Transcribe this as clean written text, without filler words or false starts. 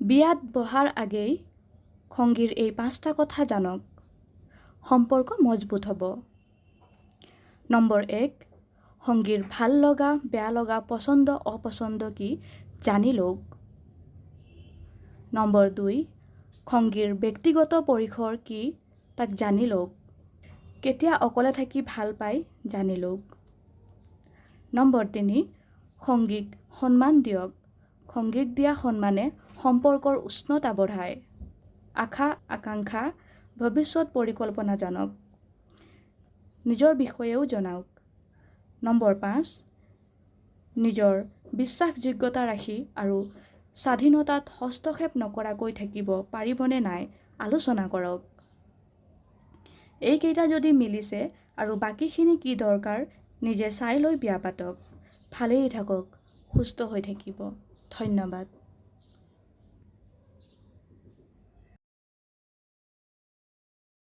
বিয়াত বহাৰ আগেই সংগীৰ এই 5টা কথা জানক। সম্পৰ্ক মজবুত হ'ব। নম্বৰ 1, সংগীৰ ভাল লগা, বেয়া লগা, পছন্দ অপছন্দ কি জানি লওক। নম্বৰ 2, সংগীৰ ব্যক্তিগত পৰিসৰ কি তাক জানি লওক। কেতিয়া অকলে থাকি ভাল পায় জানি লওক। নম্বৰ 3, সংগীক সন্মান দিয়ক। সংগীক দিয়া সন্মানে সম্পৰ্কৰ উষ্ণতা বঢ়ায়। আশা আকাংক্ষা, ভৱিষ্যত পৰিকল্পনা জানক। নিজৰ বিষয়েও জনাওক। নম্বৰ 5, নিজৰ বিশ্বাসযোগ্যতা ৰাখি আৰু স্বাধীনতাত হস্তক্ষেপ নকৰাকৈ থাকিব পাৰিবনে নাই আলোচনা কৰক। এইকেইটা যদি মিলিছে আৰু বাকীখিনি কি দৰকাৰ নিজে চাই লৈ বিয়া পাতক। ভালেই থাকক, সুস্থ হৈ থাকিব। ধন্যবাদ।